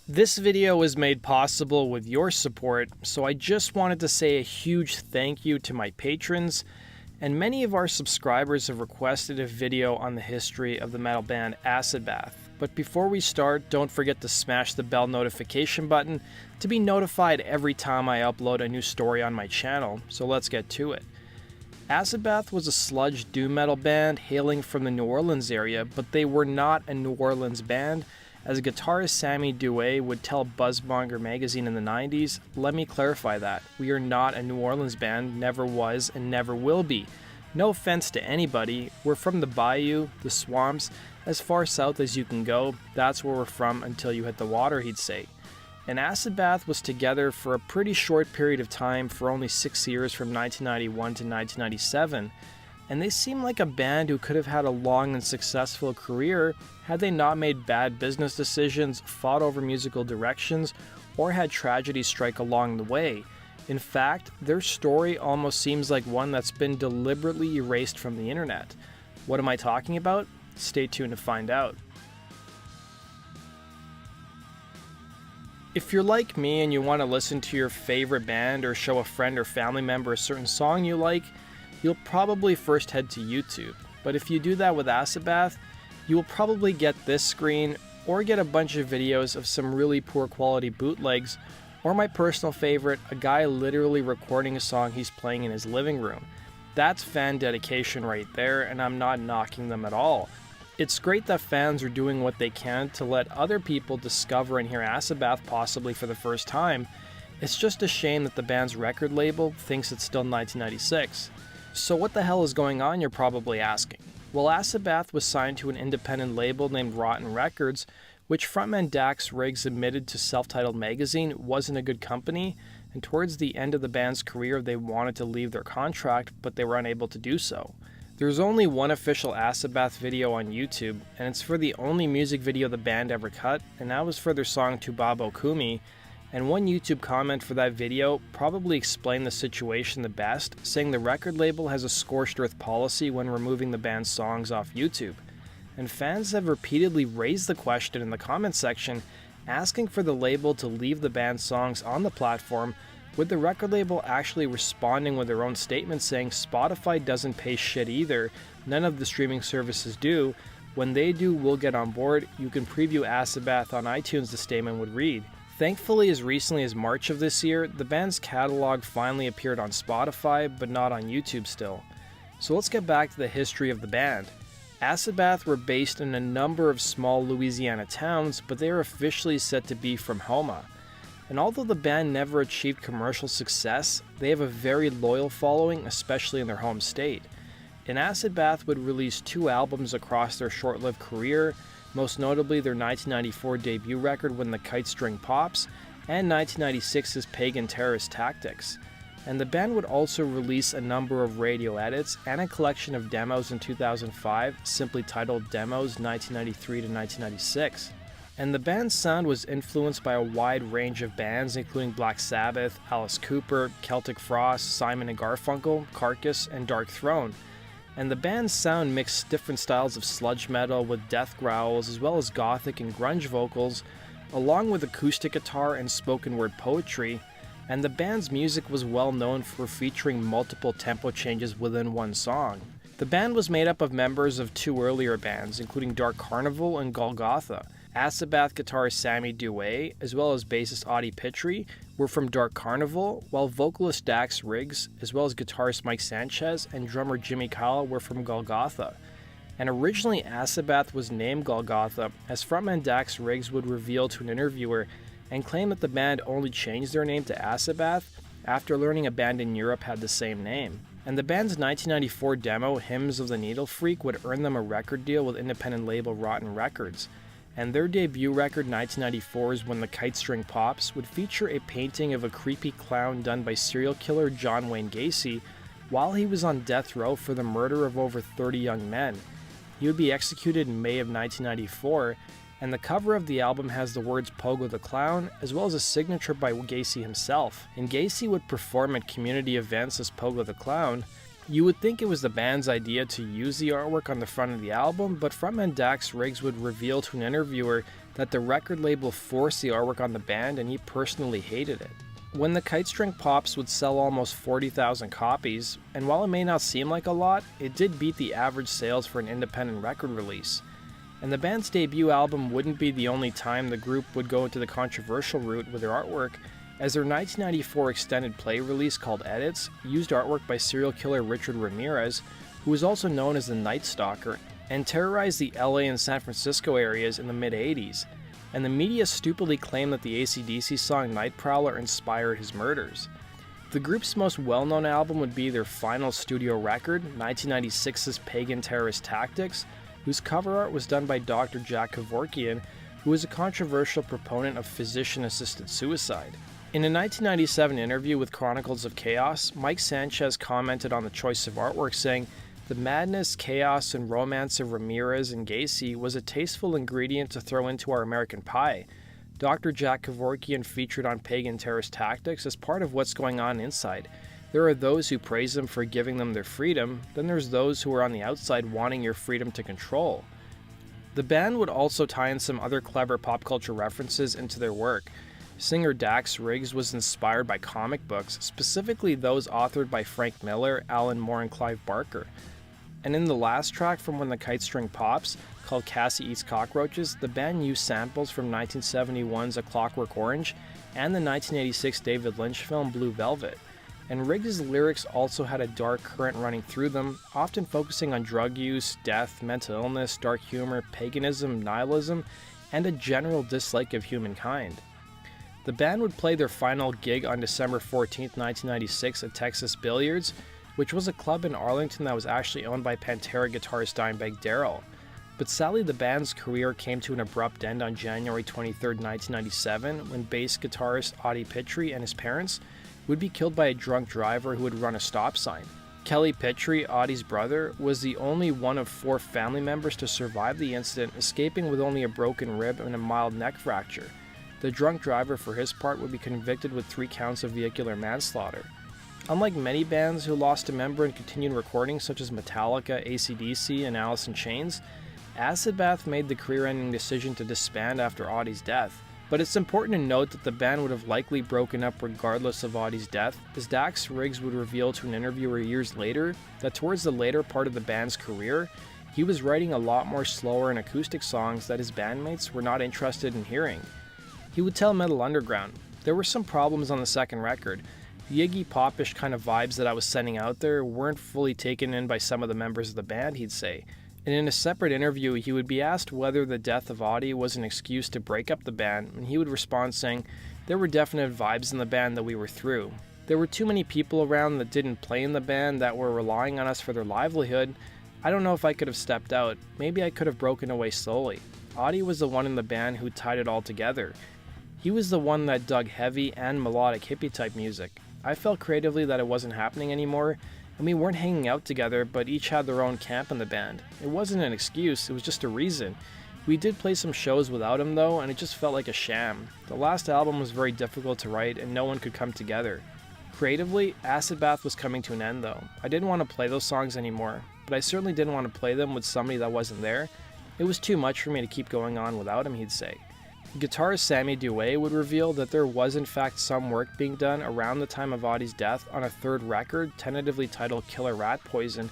This video was made possible with your support, so I just wanted to say a huge thank you to my patrons, and many of our subscribers have requested a video on the history of the metal band Acid Bath. But before we start, don't forget to smash the bell notification button to be notified every time I upload a new story on my channel, so let's get to it. Acid Bath was a sludge doom metal band hailing from the New Orleans area, but they were not a New Orleans band. As guitarist Sammy Duet would tell Buzzmonger magazine in the 90s, let me clarify that. We are not a New Orleans band, never was, and never will be. No offense to anybody, we're from the bayou, the swamps, as far south as you can go. That's where we're from until you hit the water, he'd say. And Acid Bath was together for a pretty short period of time, for only 6 years from 1991 to 1997. And they seem like a band who could have had a long and successful career had they not made bad business decisions, fought over musical directions, or had tragedy strike along the way. In fact, their story almost seems like one that's been deliberately erased from the internet. What am I talking about? Stay tuned to find out. If you're like me and you want to listen to your favorite band or show a friend or family member a certain song you like, you'll probably first head to YouTube. But if you do that with Acid Bath, you will probably get this screen or get a bunch of videos of some really poor quality bootlegs, or my personal favorite, a guy literally recording a song he's playing in his living room. That's fan dedication right there, and I'm not knocking them at all. It's great that fans are doing what they can to let other people discover and hear Acid Bath possibly for the first time. It's just a shame that the band's record label thinks it's still 1996. So what the hell is going on, you're probably asking? Well, Acid Bath was signed to an independent label named Rotten Records, which frontman Dax Riggs admitted to Self-Titled magazine wasn't a good company, and towards the end of the band's career they wanted to leave their contract, but they were unable to do so. There's only one official Acid Bath video on YouTube, and it's for the only music video the band ever cut, and that was for their song Tubabo Kumi. And one YouTube comment for that video probably explained the situation the best, saying the record label has a scorched earth policy when removing the band's songs off YouTube. And fans have repeatedly raised the question in the comment section, asking for the label to leave the band's songs on the platform, with the record label actually responding with their own statement saying Spotify doesn't pay shit either, none of the streaming services do. When they do, we'll get on board. You can preview Acid Bath on iTunes, the statement would read. Thankfully, as recently as March of this year, the band's catalog finally appeared on Spotify, but not on YouTube still. So let's get back to the history of the band. Acid Bath were based in a number of small Louisiana towns, but they are officially said to be from Houma. And although the band never achieved commercial success, they have a very loyal following, especially in their home state. And Acid Bath would release 2 albums across their short-lived career, most notably their 1994 debut record When the Kite String Pops, and 1996's Pagan Terrorist Tactics. And the band would also release a number of radio edits and a collection of demos in 2005, simply titled Demos 1993 to 1996. And the band's sound was influenced by a wide range of bands, including Black Sabbath, Alice Cooper, Celtic Frost, Simon & Garfunkel, Carcass, and Dark Throne. And the band's sound mixed different styles of sludge metal with death growls, as well as gothic and grunge vocals, along with acoustic guitar and spoken word poetry. And the band's music was well known for featuring multiple tempo changes within one song. The band was made up of members of 2 earlier bands, including Dark Carnival and Golgotha. Acid Bath guitarist Sammy Duet, as well as bassist Audie Pitre, were from Dark Carnival, while vocalist Dax Riggs, as well as guitarist Mike Sanchez and drummer Jimmy Kyle were from Golgotha. And originally Acid Bath was named Golgotha, as frontman Dax Riggs would reveal to an interviewer and claim that the band only changed their name to Acid Bath after learning a band in Europe had the same name. And the band's 1994 demo, Hymns of the Needle Freak, would earn them a record deal with independent label Rotten Records. And their debut record, 1994's When the Kite String Pops, would feature a painting of a creepy clown done by serial killer John Wayne Gacy while he was on death row for the murder of over 30 young men. He would be executed in May of 1994, and the cover of the album has the words Pogo the Clown, as well as a signature by Gacy himself. And Gacy would perform at community events as Pogo the Clown. You would think it was the band's idea to use the artwork on the front of the album, but frontman Dax Riggs would reveal to an interviewer that the record label forced the artwork on the band and he personally hated it. When the Kite String Pops would sell almost 40,000 copies, and while it may not seem like a lot, it did beat the average sales for an independent record release. And the band's debut album wouldn't be the only time the group would go into the controversial route with their artwork, as their 1994 extended play release called Edits used artwork by serial killer Richard Ramirez, who was also known as the Night Stalker, and terrorized the LA and San Francisco areas in the mid-80s. And the media stupidly claimed that the AC/DC song Night Prowler inspired his murders. The group's most well-known album would be their final studio record, 1996's Pagan Terrorist Tactics, whose cover art was done by Dr. Jack Kevorkian, who was a controversial proponent of physician-assisted suicide. In a 1997 interview with Chronicles of Chaos, Mike Sanchez commented on the choice of artwork, saying, "The madness, chaos, and romance of Ramirez and Gacy was a tasteful ingredient to throw into our American pie. Dr. Jack Kevorkian featured on Pagan Terrorist Tactics as part of what's going on inside. There are those who praise him for giving them their freedom, then there's those who are on the outside wanting your freedom to control." The band would also tie in some other clever pop culture references into their work. Singer Dax Riggs was inspired by comic books, specifically those authored by Frank Miller, Alan Moore, and Clive Barker. And in the last track from When the Kite String Pops, called Cassie Eats Cockroaches, the band used samples from 1971's A Clockwork Orange and the 1986 David Lynch film Blue Velvet. And Riggs' lyrics also had a dark current running through them, often focusing on drug use, death, mental illness, dark humor, paganism, nihilism, and a general dislike of humankind. The band would play their final gig on December 14, 1996 at Texas Billiards, which was a club in Arlington that was actually owned by Pantera guitarist Dimebag Darrell. But sadly, the band's career came to an abrupt end on January 23, 1997, when bass guitarist Audie Pitre and his parents would be killed by a drunk driver who would run a stop sign. Kelly Pitre, Audie's brother, was the only one of 4 family members to survive the incident, escaping with only a broken rib and a mild neck fracture. The drunk driver, for his part, would be convicted with 3 counts of vehicular manslaughter. Unlike many bands who lost a member and continued recording, such as Metallica, AC/DC, and Alice in Chains, Acid Bath made the career-ending decision to disband after Audie's death. But it's important to note that the band would have likely broken up regardless of Audie's death, as Dax Riggs would reveal to an interviewer years later that towards the later part of the band's career, he was writing a lot more slower and acoustic songs that his bandmates were not interested in hearing. He would tell Metal Underground, "There were some problems on the second record. The Iggy Pop-ish kind of vibes that I was sending out there weren't fully taken in by some of the members of the band," he'd say. And in a separate interview, he would be asked whether the death of Audie was an excuse to break up the band, and he would respond saying, "There were definite vibes in the band that we were through. There were too many people around that didn't play in the band that were relying on us for their livelihood. I don't know if I could have stepped out. Maybe I could have broken away slowly. Audie was the one in the band who tied it all together. He was the one that dug heavy and melodic hippie-type music. I felt creatively that it wasn't happening anymore, and we weren't hanging out together, but each had their own camp in the band. It wasn't an excuse, it was just a reason. We did play some shows without him though, and it just felt like a sham. The last album was very difficult to write, and no one could come together. Creatively, Acid Bath was coming to an end though. I didn't want to play those songs anymore, but I certainly didn't want to play them with somebody that wasn't there. It was too much for me to keep going on without him," he'd say. Guitarist Sammy Duet would reveal that there was in fact some work being done around the time of Audie's death on a third record, tentatively titled Killer Rat Poison,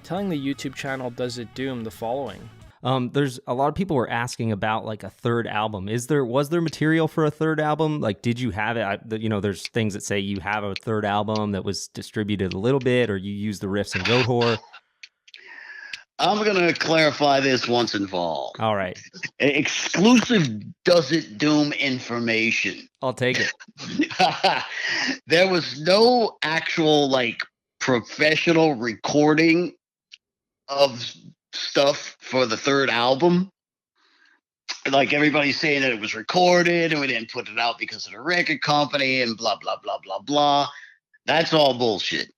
telling the YouTube channel Does It Doom the following. There's a lot of people were asking about like a third album. Was there material for a third album? Like, did you have it? There's things that say you have a third album that was distributed a little bit, or you used the riffs in Goat Whore. I'm going to clarify this once and for all. All right. Exclusive Does It Doom information. I'll take it. There was no actual professional recording of stuff for the third album. Like everybody's saying that it was recorded and we didn't put it out because of the record company and blah, blah, blah, blah, blah. That's all bullshit.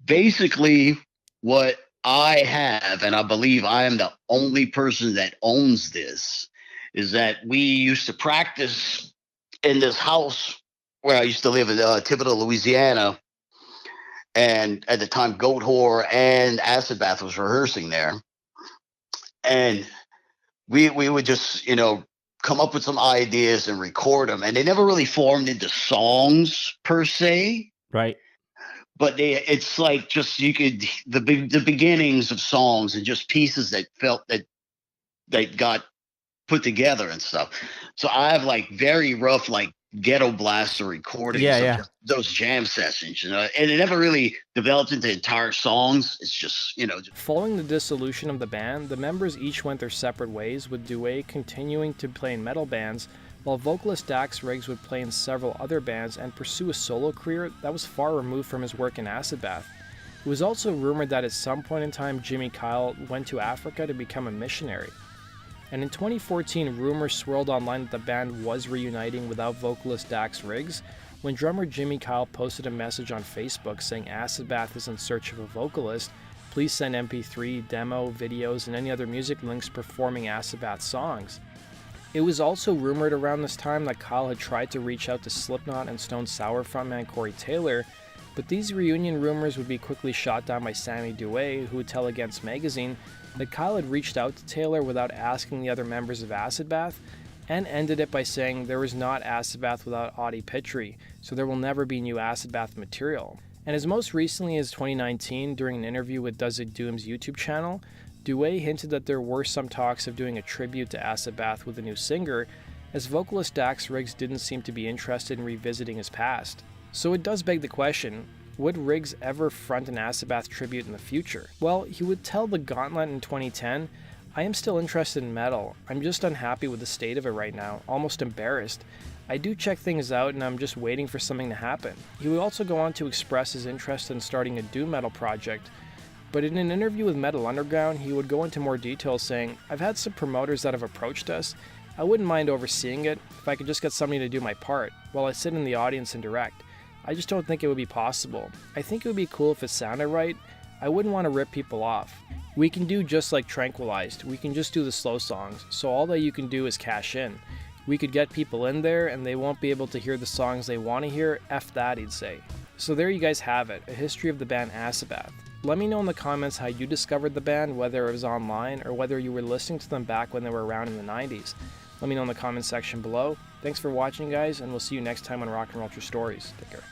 Basically, what I have, and I believe I am the only person that owns this, is that we used to practice in this house where I used to live in Thibodaux, Louisiana. And at the time, Goat Whore and Acid Bath was rehearsing there. And we would just, come up with some ideas and record them, and they never really formed into songs per se. Right. But it's like just you could the beginnings of songs and just pieces that felt that got put together and stuff. So I have like very rough like ghetto blaster recordings of just those jam sessions, you know, and it never really developed into entire songs. It's just, you know. Following the dissolution of the band, the members each went their separate ways, with Duet continuing to play in metal bands, while vocalist Dax Riggs would play in several other bands and pursue a solo career that was far removed from his work in Acid Bath. It was also rumored that at some point in time Jimmy Kyle went to Africa to become a missionary. And in 2014, rumors swirled online that the band was reuniting without vocalist Dax Riggs, when drummer Jimmy Kyle posted a message on Facebook saying Acid Bath is in search of a vocalist. Please send MP3, demo, videos, and any other music links performing Acid Bath songs. It was also rumored around this time that Kyle had tried to reach out to Slipknot and Stone Sour frontman Corey Taylor, but these reunion rumors would be quickly shot down by Sammy Duet, who would tell Against Magazine that Kyle had reached out to Taylor without asking the other members of Acid Bath, and ended it by saying there was not Acid Bath without Audie Pitre, so there will never be new Acid Bath material. And as most recently as 2019, during an interview with Does It Doom's YouTube channel, Duet hinted that there were some talks of doing a tribute to Acid Bath with a new singer, as vocalist Dax Riggs didn't seem to be interested in revisiting his past. So it does beg the question, would Riggs ever front an Acid Bath tribute in the future? Well, he would tell The Gauntlet in 2010, I am still interested in metal. I'm just unhappy with the state of it right now, almost embarrassed. I do check things out and I'm just waiting for something to happen. He would also go on to express his interest in starting a doom metal project, but in an interview with Metal Underground, he would go into more detail saying, I've had some promoters that have approached us. I wouldn't mind overseeing it if I could just get somebody to do my part, while I sit in the audience and direct. I just don't think it would be possible. I think it would be cool if it sounded right. I wouldn't want to rip people off. We can do just like Tranquilized. We can just do the slow songs, so all that you can do is cash in. We could get people in there and they won't be able to hear the songs they want to hear, F that, he'd say. So there you guys have it, a history of the band Acid Bath. Let me know in the comments how you discovered the band, whether it was online or whether you were listening to them back when they were around in the 90s. Let me know in the comments section below. Thanks for watching, guys, and we'll see you next time on Rock and Roll True Stories. Take care.